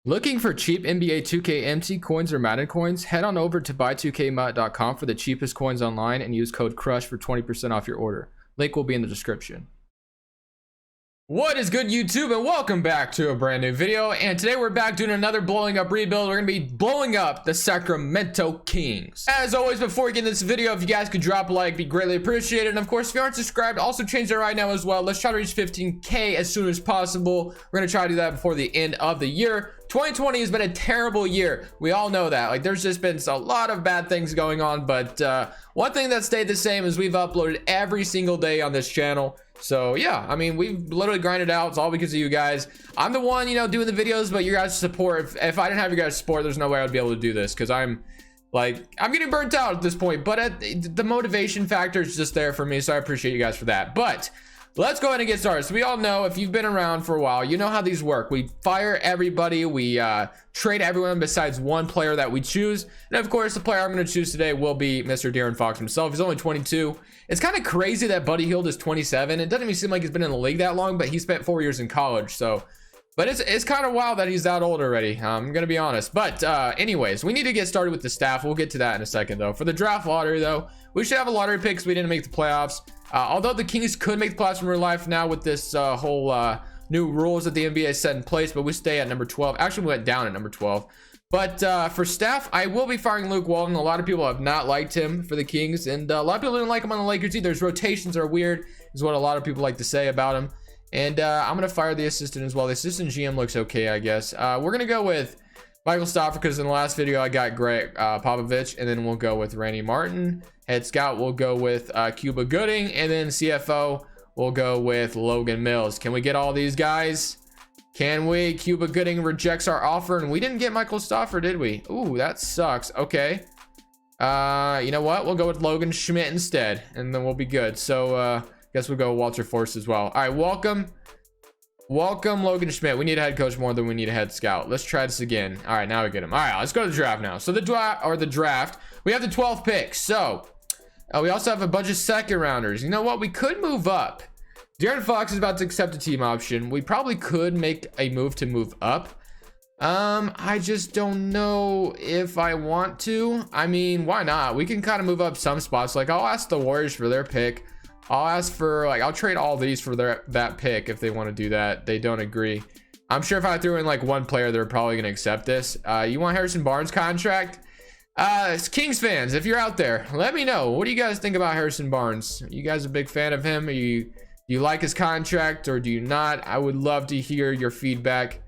Looking for cheap NBA 2K MT coins or Madden coins? Head on over to buy2kmut.com for the cheapest coins online and use code CRUSH for 20% off your order. Link will be in the description. What is good, YouTube, and welcome back to a brand new video. And today we're back doing another blowing up rebuild. We're gonna be blowing up the Sacramento Kings. As always, before we get into this video, if you guys could drop a like, it'd be greatly appreciated. And of course, if you aren't subscribed, also change that right now as well. Let's try to reach 15K as soon as possible. We're gonna try to do that before the end of the year. 2020 has been a terrible year. We all know that. Like, there's just been a lot of bad things going on, but one thing that stayed the same is we've uploaded every single day on this channel. So yeah, I mean, we've literally grinded out. It's all because of you guys. I'm the one, doing the videos, but your guys' support, if I didn't have your guys' support, there's no way I'd be able to do this, because I'm getting burnt out at this point. But the motivation factor is just there for me, so I appreciate you guys for that. But let's go ahead and get started. So we all know, if you've been around for a while, you know how these work. We fire everybody, we trade everyone besides one player that we choose. And of course, the player I'm going to choose today will be Mr. De'Aaron Fox himself. He's only 22. It's kind of crazy that Buddy Hield is 27. It doesn't even seem like he's been in the league that long, but he spent 4 years in college. So, but it's kind of wild that he's that old already. I'm going to be honest. But anyways, we need to get started with the staff. We'll get to that in a second, though. For the draft lottery, though, we should have a lottery pick because we didn't make the playoffs. Although the Kings could make the playoffs in real life now with this whole new rules that the NBA set in place, but we stay at number 12. Actually, we went down at number 12. But for staff, I will be firing Luke Walton. A lot of people have not liked him for the Kings, and a lot of people didn't like him on the Lakers either. His rotations are weird, is what a lot of people like to say about him. And I'm going to fire the assistant as well. The assistant GM looks okay, I guess. We're going to go with Michael Stauffer, because in the last video I got Greg Popovich, and then we'll go with Randy Martin. Head scout, we'll go with Cuba Gooding, and then CFO, we'll go with Logan Mills. Can we get all these guys? Can we? Cuba Gooding rejects our offer, and we didn't get Michael Stauffer, did we? Ooh, that sucks. Okay. You know what? We'll go with Logan Schmidt instead, and then we'll be good. So, guess we'll go with Walter Force as well. All right, welcome Logan Schmidt. We need a head coach more than we need a head scout. Let's try this again. All right, now we get him. All right, let's go to the draft now. So the draft, we have the 12th pick. So we also have a bunch of second rounders. You know what? We could move up. De'Aaron Fox is about to accept a team option. We probably could make a move to move up. I just don't know if I want to. I mean, why not? We can kind of move up some spots. Like, I'll ask the Warriors for their pick. I'll ask for, I'll trade all these for that pick if they want to do that. They don't agree. I'm sure if I threw in one player, they're probably going to accept this. You want Harrison Barnes' contract? Kings fans, if you're out there, let me know. What do you guys think about Harrison Barnes? Are you guys a big fan of him? Do you like his contract, or do you not? I would love to hear your feedback.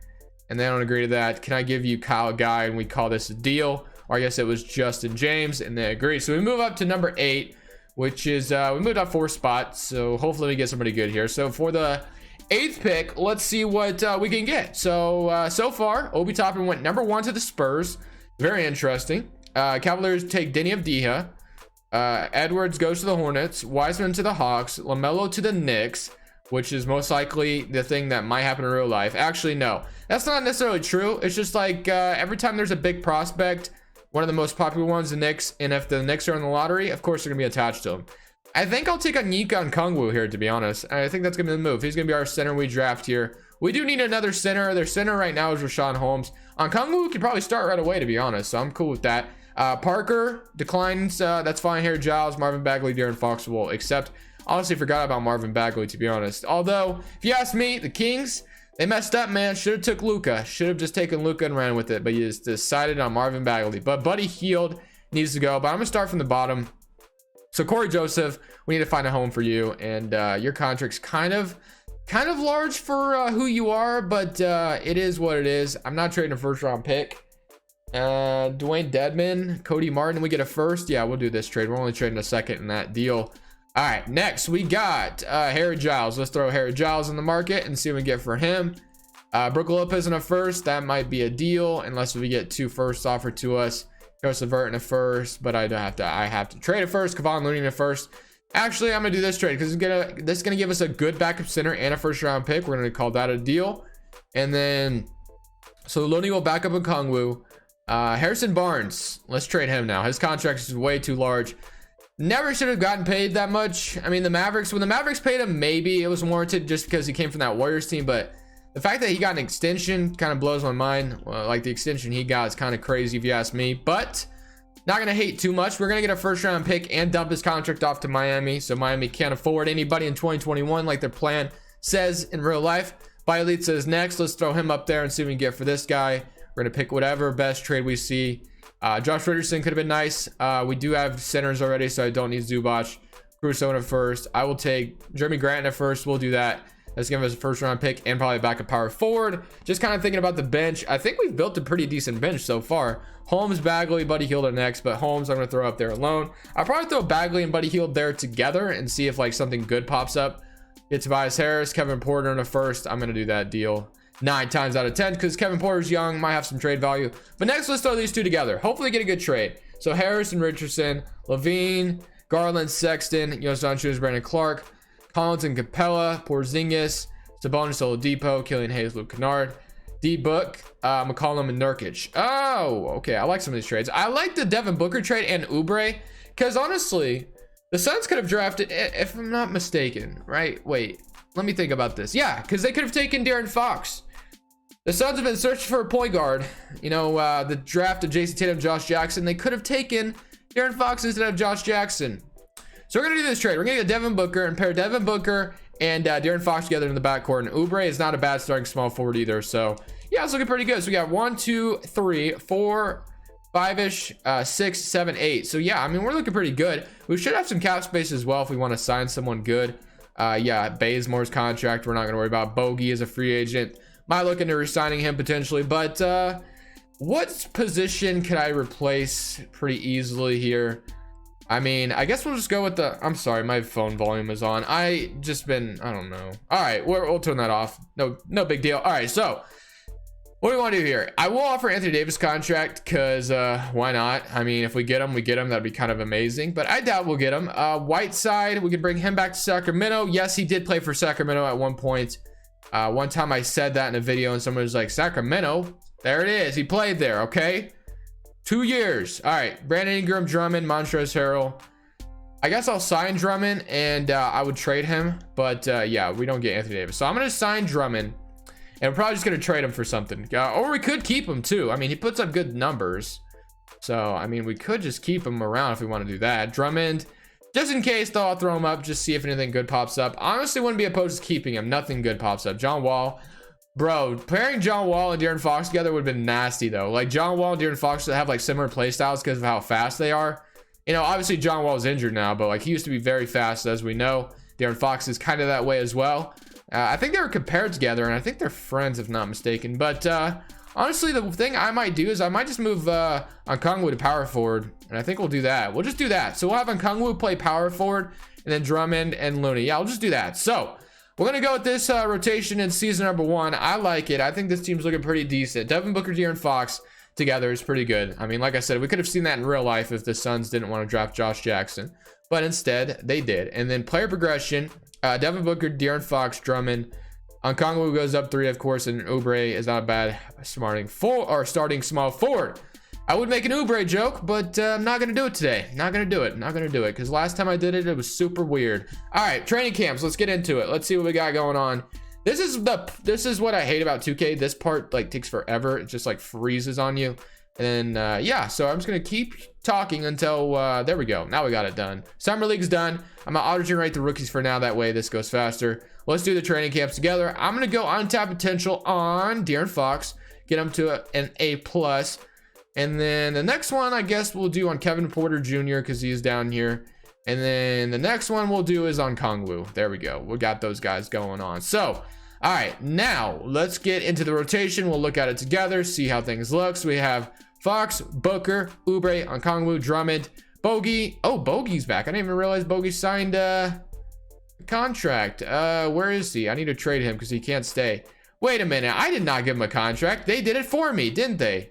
And they don't agree to that. Can I give you Kyle Guy and we call this a deal? Or I guess it was Justin James, and they agree. So we move up to number 8, which is we moved up 4 spots. So hopefully we get somebody good here. So for the 8th pick, let's see what we can get. So so far, Obi Toppin went number 1 to the Spurs. Very interesting. Cavaliers take Denny Avdija. Edwards goes to the Hornets, Wiseman to the Hawks, LaMelo to the Knicks, which is most likely the thing that might happen in real life. Actually, no, that's not necessarily true. It's just every time there's a big prospect, one of the most popular ones, the Knicks, and if the Knicks are in the lottery, of course they're gonna be attached to them. I think I'll take Onyeka Okongwu here, to be honest. I think that's gonna be the move. He's gonna be our center we draft here. We do need another center. Their center right now is Rashawn Holmes. Okongwu could probably start right away, to be honest, so I'm cool with that. Parker declines. That's fine here. Giles, Marvin Bagley, De'Aaron Fox will accept. Honestly, forgot about Marvin Bagley, to be honest. Although, if you ask me, the Kings, they messed up, man. Should have took Luka. Should have just taken Luka and ran with it. But you just decided on Marvin Bagley. But Buddy Hield needs to go. But I'm gonna start from the bottom. So Corey Joseph, we need to find a home for you. And your contract's kind of large for who you are, but it is what it is. I'm not trading a first-round pick. Dwayne Dedman, Cody Martin, we get a first. Yeah, we'll do this trade. We're only trading a second in that deal. All right, next we got Harry Giles. Let's throw Harry Giles in the market and see what we get for him. Brook Lopez in a first. That might be a deal unless we get 2 firsts offered to us. Harris Levert in a first, but I have to trade a first. Kevon Looney in a first. Actually, I'm gonna do this trade because this is gonna give us a good backup center and a first-round pick. We're gonna call that a deal. And then so Looney will back up Okongwu. Harrison Barnes, let's trade him now. His contract is way too large. Never should have gotten paid that much. I mean, when the Mavericks paid him, maybe it was warranted just because he came from that Warriors team, but The fact that he got an extension kind of blows my mind. Like the extension he got is kind of crazy if you ask me, but not gonna hate too much. We're gonna get a first round pick and dump his contract off to Miami, so Miami can't afford anybody in 2021 like their plan says in real life. Bielitsa is next. Let's throw him up there and see what we can get for this guy. We're gonna pick whatever best trade we see. Josh Richardson could have been nice. We do have centers already, so I don't need Zubac. Crusoe in a first. I will take Jeremy Grant in a first. We'll do that. Let's give us a first round pick and probably back a power forward. Just kind of thinking about the bench. I think we've built a pretty decent bench so far. Holmes, Bagley, Buddy Hield are next, but Holmes I'm going to throw up there alone. I'll probably throw Bagley and Buddy Hield there together and see if like something good pops up. Get Tobias Harris, Kevin Porter in a first. I'm going to do that deal 9 times out of 10 because Kevin Porter's young, might have some trade value. But next, let's throw these two together. Hopefully get a good trade. So Harris and Richardson, Levine, Garland, Sexton, Jonas Valanciunas, Brandon Clark, Collins and Capella, Porzingis, Sabonis, Oladipo, Killian Hayes, Luke Kennard, D-Book, McCollum, and Nurkic. Oh, okay. I like some of these trades. I like the Devin Booker trade and Oubre because honestly, the Suns could have drafted, if I'm not mistaken, right? Wait, let me think about this. Yeah, because they could have taken De'Aaron Fox. The Suns have been searching for a point guard. You know, the draft of Jason Tatum, Josh Jackson. They could have taken De'Aaron Fox instead of Josh Jackson. So we're going to do this trade. We're going to get Devin Booker and pair Devin Booker and De'Aaron Fox together in the backcourt. And Oubre is not a bad starting small forward either. So, yeah, it's looking pretty good. So we got 1, 2, 3, 4, 5-ish, 6, 7, 8. So, yeah, I mean, we're looking pretty good. We should have some cap space as well if we want to sign someone good. Yeah, Bazemore's contract, we're not going to worry about. Bogey is a free agent. Might look into resigning him potentially. But what position can I replace pretty easily here? I mean, I guess we'll just go with the, I'm sorry, my phone volume is on. I don't know. All right, we'll turn that off. No big deal. All right, so what do we want to do here? I will offer Anthony Davis contract because why not? I mean, if we get him, we get him. That'd be kind of amazing, but I doubt we'll get him. Whiteside, we could bring him back to Sacramento. Yes, he did play for Sacramento at one point. One time I said that in a video and someone was like, Sacramento? There it is. He played there, okay? 2 years. All right, Brandon Ingram, Drummond, Montrezl Harrell. I guess I'll sign Drummond and I would trade him, but yeah, we don't get Anthony Davis. So I'm going to sign Drummond and we're probably just going to trade him for something. Or we could keep him too. I mean, he puts up good numbers. So, I mean, we could just keep him around if we want to do that. Drummond, just in case though, I'll throw him up, just see if anything good pops up. Honestly, wouldn't be opposed to keeping him. Nothing good pops up. John Wall. Bro, pairing John Wall and De'Aaron Fox together would have been nasty though. Like John Wall and De'Aaron Fox have like similar play styles because of how fast they are. You know, obviously John Wall is injured now, but like he used to be very fast, as we know. De'Aaron Fox is kind of that way as well. I think they were compared together, and I think they're friends if not mistaken. But honestly, the thing I might do is I might just move Okongwu to power forward, and I think we'll do that. We'll just do that. So we'll have Okongwu play power forward, and then Drummond and Looney. Yeah, we'll just do that. So we're going to go with this rotation in season number 1. I like it. I think this team's looking pretty decent. Devin Booker, De'Aaron Fox together is pretty good. I mean, like I said, we could have seen that in real life if the Suns didn't want to draft Josh Jackson. But instead, they did. And then player progression, Devin Booker, De'Aaron Fox, Drummond. Okongwu goes up 3, of course, and Oubre is not a bad starting small forward. I would make an Oubre joke, but I'm not going to do it today. Not going to do it because last time I did it, it was super weird. All right, training camps. Let's get into it. Let's see what we got going on. This is what I hate about 2K. This part like takes forever. It just like freezes on you. And yeah, so I'm just going to keep talking until there we go. Now we got it done. Summer League's done. I'm going to auto-generate the rookies for now. That way this goes faster. Let's do the training camps together. I'm going to go untapped potential on De'Aaron Fox. Get him to an A+. And then the next one, I guess we'll do on Kevin Porter Jr. because he's down here. And then the next one we'll do is on Okongwu. There we go. We got those guys going on. So, all right, now let's get into the rotation. We'll look at it together, see how things look. So we have Fox, Booker, Oubre, Okongwu, Drummond, Bogey. Oh, Bogey's back. I didn't even realize Bogey signed a contract. Where is he? I need to trade him because he can't stay. Wait a minute. I did not give him a contract. They did it for me, didn't they?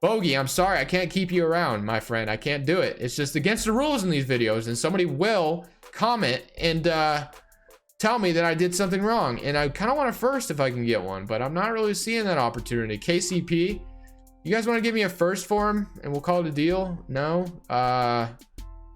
Bogey, I'm sorry. I can't keep you around, my friend. I can't do it. It's just against the rules in these videos, and somebody will comment and tell me that I did something wrong. And I kind of want a first if I can get one, but I'm not really seeing that opportunity. KCP, you guys want to give me a first for him and we'll call it a deal? No?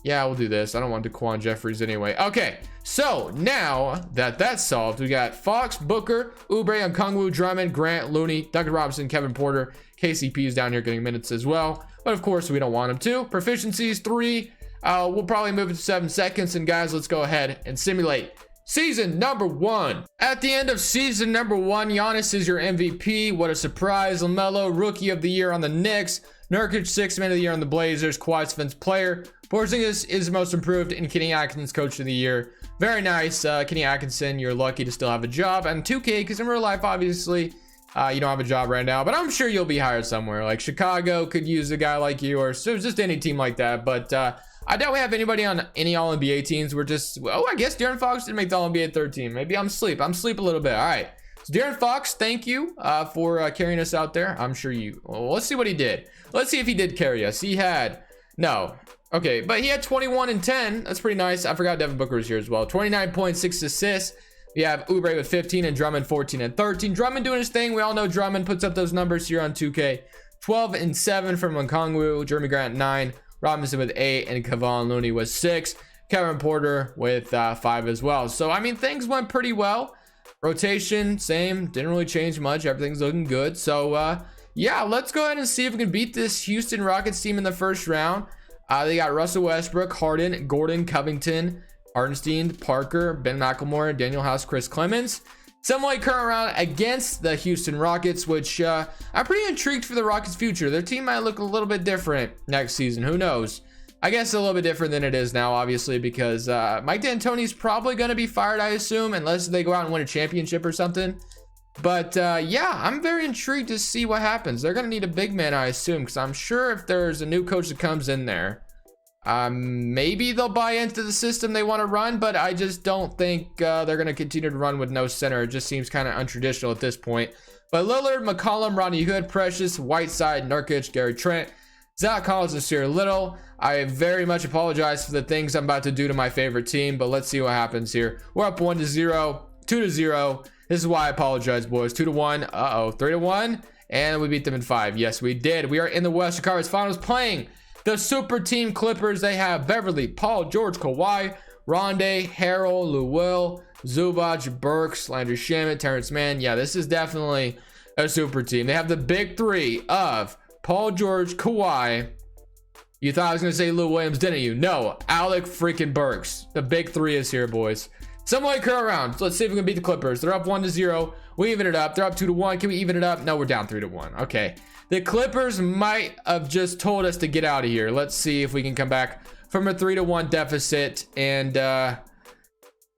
Yeah, we'll do this. I don't want Daquan Jeffries anyway. Okay, So now that that's solved, we got Fox, Booker, Oubre, Okongwu, Drummond, Grant, Looney, Duncan Robinson, Kevin Porter. KCP is down here getting minutes as well, but of course we don't want him to. Proficiencies 3. We'll probably move it to 7 seconds. And guys, let's go ahead and simulate season number 1. At the end of season number 1, Giannis is your MVP. What a surprise. LaMelo, rookie of the year on the Knicks. Nurkic, 6th man of the year on the Blazers. Kawhi's defense player. Porzingis is most improved, and Kenny Atkinson's coach of the year. Very nice. Kenny Atkinson, you're lucky to still have a job. And 2K, because in real life, obviously, you don't have a job right now, but I'm sure you'll be hired somewhere. Like Chicago could use a guy like you, or so just any team like that. But I doubt we have anybody on any All-NBA teams. We're just, I guess De'Aaron Fox didn't make the All-NBA 3rd team. Maybe I'm asleep a little bit. All right. So De'Aaron Fox, thank you for carrying us out there. I'm sure you, well, let's see what he did. Let's see if he did carry us. He had, no. Okay, but he had 21 and 10. That's pretty nice. I forgot Devin Booker was here as well. 29.6 assists. We have Oubre with 15 and Drummond 14 and 13. Drummond doing his thing. We all know Drummond puts up those numbers here on 2K. 12 and 7 from Okongwu. Jeremy Grant 9. Robinson with 8, and Kevon Looney was 6. Kevin Porter with 5 as well. So I mean, things went pretty well. Rotation same, didn't really change much. Everything's looking good. So yeah, let's go ahead and see if we can beat this Houston Rockets team in the first round. They got Russell Westbrook, Harden, Gordon, Covington, Hartenstein, Parker, Ben McLemore, Daniel House, Chris Clemens. Somewhat current round against the Houston Rockets, which I'm pretty intrigued for the Rockets' future. Their team might look a little bit different next season. Who knows? I guess a little bit different than it is now, obviously, because Mike D'Antoni's probably going to be fired, I assume, unless they go out and win a championship or something. But yeah, I'm very intrigued to see what happens. They're going to need a big man, I assume, because I'm sure if there's a new coach that comes in there, maybe they'll buy into the system they want to run, but I just don't think they're going to continue to run with no center. It just seems kind of untraditional at this point. But Lillard, McCollum, Rodney Hood, Precious, Whiteside, Nurkic, Gary Trent, Zach Collins, and Sierra Little. I very much apologize for the things I'm about to do to my favorite team, but let's see what happens here. We're up 1-0, 2-0. This is why I apologize, boys. 2-1. 3-1. And we beat them in 5. Yes, we did. We are in the Western Conference Finals playing the super team Clippers. They have Beverly, Paul George, Kawhi, Rondé, Harrell, Lou, Zubac, Burks, Landry Shamet, Terrence Mann. Yeah, this is definitely a super team. They have the big 3 of Paul George, Kawhi. You thought I was going to say Lou Williams, didn't you? No, Alec freaking Burks. The big 3 is here, boys. Some way curl around. So let's see if we can beat the Clippers. They're up 1-0. We even it up. They're up 2-1. Can we even it up? No, we're down 3-1. Okay. The Clippers might have just told us to get out of here. Let's see if we can come back from a 3-1 deficit. And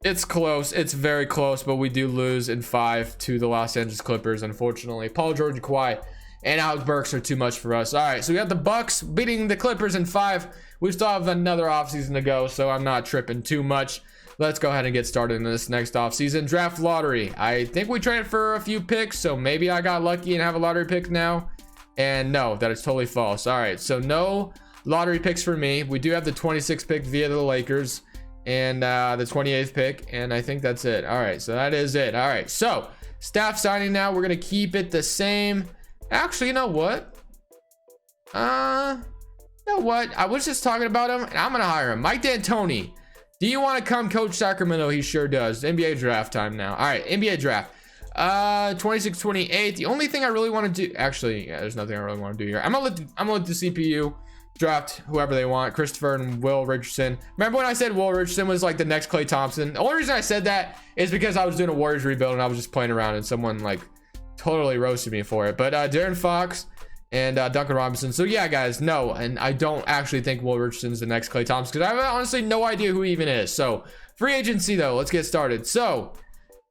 it's close. It's very close, but we do lose in 5 to the Los Angeles Clippers, unfortunately. Paul George and Kawhi and Alec Burks are too much for us. All right, so we got the Bucks beating the Clippers in 5. We still have another offseason to go, so I'm not tripping too much. Let's go ahead and get started in this next offseason. Draft lottery. I think we traded for a few picks, so maybe I got lucky and have a lottery pick now. And no, that is totally false. All right, so no lottery picks for me. We do have the 26th pick via the Lakers and the 28th pick, and I think that's it. All right, so that is it. All right, so staff signing now. We're going to keep it the same. Actually, you know what? You know what? I was just talking about him, and I'm going to hire him. Mike D'Antoni. Do you want to come coach Sacramento? He sure does. NBA draft time now. All right, NBA draft. 26-28. The only thing I really want to do, actually, yeah, there's nothing I really want to do here. I'm gonna let the CPU draft whoever they want. Christopher and Will Richardson. Remember when I said Will Richardson was like the next Klay Thompson? The only reason I said that is because I was doing a Warriors rebuild and I was just playing around and someone like totally roasted me for it. But De'Aaron Fox and Duncan Robinson. So yeah, guys, no, and I don't actually think Will Richardson's the next Klay Thompson because I have honestly no idea who he even is. So free agency though, let's get started. So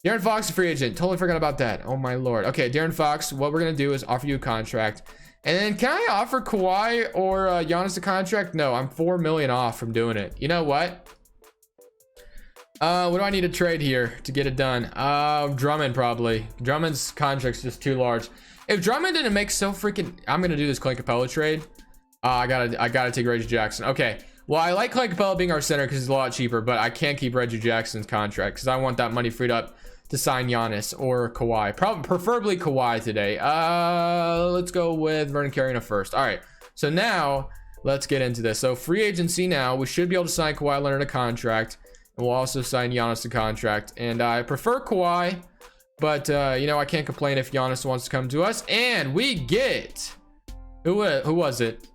De'Aaron Fox is a free agent. Totally forgot about that. Oh my lord. Okay, De'Aaron Fox, what we're gonna do is offer you a contract. And then can I offer Kawhi or Giannis a contract? No, I'm $4 million off from doing it. You know what? What do I need to trade here to get it done? Drummond probably. Drummond's contract's just too large. If Drummond didn't make so freaking, I'm gonna do this Clint Capella trade. I gotta take Reggie Jackson. Okay. Well, I like Clint Capella being our center because he's a lot cheaper, but I can't keep Reggie Jackson's contract because I want that money freed up to sign Giannis or Kawhi. Preferably Kawhi today. Let's go with Vernon Carrier first. All right. So now let's get into this. So free agency now. We should be able to sign Kawhi Leonard a contract. And we'll also sign Giannis to contract. And I prefer Kawhi, but you know, I can't complain if Giannis wants to come to us. And we get, who was it?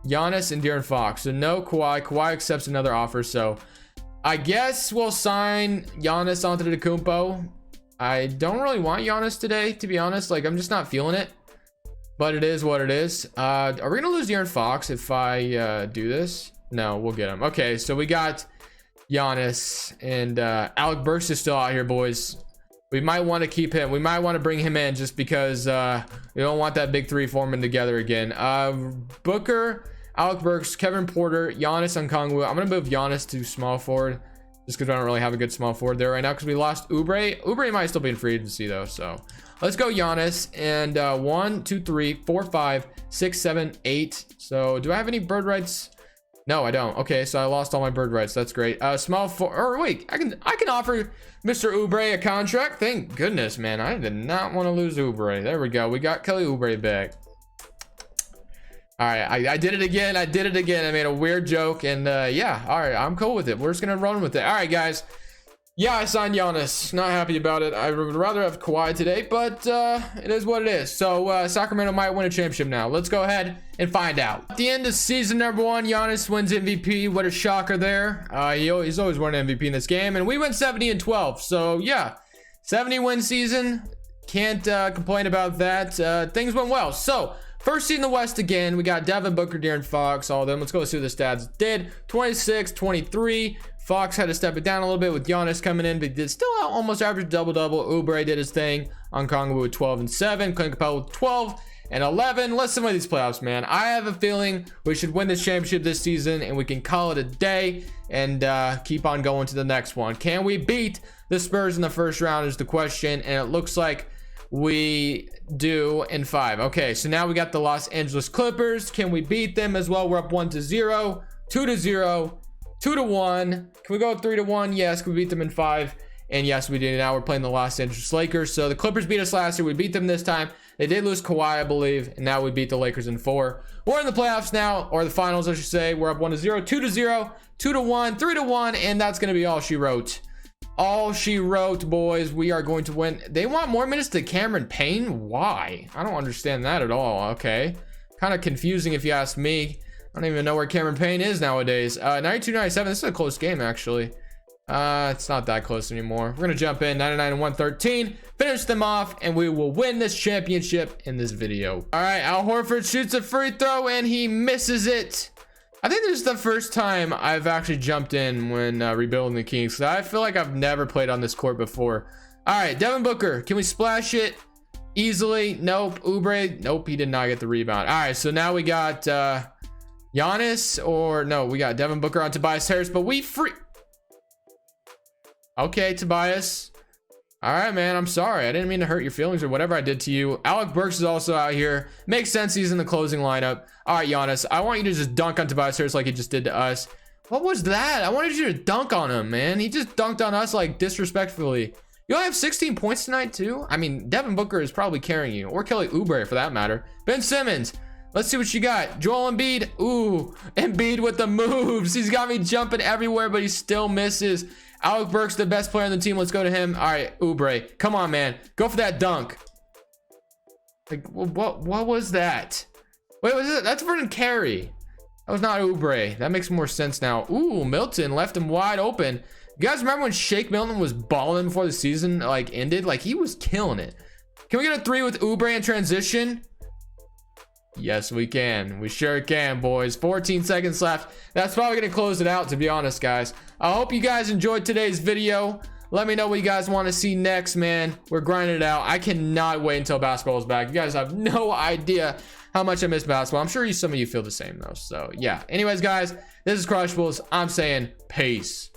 Giannis and De'Aaron Fox. So no Kawhi. Kawhi accepts another offer. So I guess we'll sign Giannis Antetokounmpo. I don't really want Giannis today, to be honest. Like, I'm just not feeling it. But it is what it is. Are we going to lose De'Aaron Fox if I do this? No, we'll get him. Okay, so we got Giannis. And Alec Burks is still out here, boys. We might want to keep him. We might want to bring him in just because we don't want that big three forming together again. Booker, Alec Burks, Kevin Porter, Giannis Okongwu. I'm going to move Giannis to small forward just because I don't really have a good small forward there right now because we lost Oubre. Oubre might still be in free agency though. So let's go Giannis. And 1, 2, 3, 4, 5, 6, 7, 8. So do I have any bird rights? No, I don't. Okay, so I lost all my bird rights. That's great. Small forward. Or wait, I can offer Mr. Oubre a contract. Thank goodness, man. I did not want to lose Oubre. There we go. We got Kelly Oubre back. All right, I did it again. I made a weird joke, and yeah. All right, I'm cool with it. We're just gonna run with it. All right, guys. Yeah, I signed Giannis. Not happy about it. I would rather have Kawhi today, but it is what it is. So Sacramento might win a championship now. Let's go ahead and find out. At the end of season number 1, Giannis wins MVP. What a shocker there. He's always won MVP in this game, and we went 70-12. So yeah, 70-win season. Can't complain about that. Things went well. So first seed in the West again. We got Devin Booker, De'Aaron Fox, all of them. Let's go see what the stats did. 26, 23. Fox had to step it down a little bit with Giannis coming in, but did still almost average double-double. Oubre did his thing. Okongwu with 12 and 7. Clint Capella with 12 and 11. Let's win these playoffs, man. I have a feeling we should win this championship this season, and we can call it a day and keep on going to the next one. Can we beat the Spurs in the first round is the question, and it looks like we do in 5. Okay, so now we got the Los Angeles Clippers. Can we beat them as well? We're up 1-0, 2-0, 2-1. Can we go 3-1? Yes. Can we beat them in 5? And yes, we did. Now we're playing the Los Angeles Lakers. So the Clippers beat us last year. We beat them this time. They did lose Kawhi, I believe, and now we beat the Lakers in 4. We're in the playoffs now, or the finals, I should say. We're up 1-0, 2-0, 2-1, 3-1, and that's going to be all she wrote. All she wrote, boys. We are going to win. They want more minutes to Cameron Payne. Why? I don't understand that at all. Okay, kind of confusing if you ask me. I don't even know where Cameron Payne is nowadays. 92-97. This is a close game, actually. It's not that close anymore. We're gonna jump in 99-113, finish them off, and we will win this championship in this video. All right, Al Horford shoots a free throw and he misses it. I think this is the first time I've actually jumped in when rebuilding the Kings, because I feel like I've never played on this court before. All right, Devin Booker, can we splash it easily? Nope. Oubre, nope, he did not get the rebound. All right, so now we got Giannis, or no, we got Devin Booker on Tobias Harris, but we free. Okay, Tobias. All right, man, I'm sorry. I didn't mean to hurt your feelings or whatever I did to you. Alec Burks is also out here. Makes sense he's in the closing lineup. All right, Giannis, I want you to just dunk on Tobias Harris like he just did to us. What was that? I wanted you to dunk on him, man. He just dunked on us like disrespectfully. You only have 16 points tonight, too? I mean, Devin Booker is probably carrying you, or Kelly Oubre for that matter. Ben Simmons. Let's see what you got. Joel Embiid. Ooh, Embiid with the moves. He's got me jumping everywhere, but he still misses. Alec Burks, the best player on the team. Let's go to him. All right, Oubre. Come on, man. Go for that dunk. Like, what was that? Wait, was it? That's Vernon Carey. That was not Oubre. That makes more sense now. Ooh, Milton left him wide open. You guys remember when Shake Milton was balling before the season like ended? Like, he was killing it. Can we get a 3 with Oubre in transition? Yes, we can. We sure can, boys. 14 seconds left. That's probably going to close it out, to be honest, guys. I hope you guys enjoyed today's video. Let me know what you guys want to see next, man. We're grinding it out. I cannot wait until basketball is back. You guys have no idea how much I miss basketball. I'm sure some of you feel the same, though. So, yeah. Anyways, guys, this is Crushables. I'm saying peace.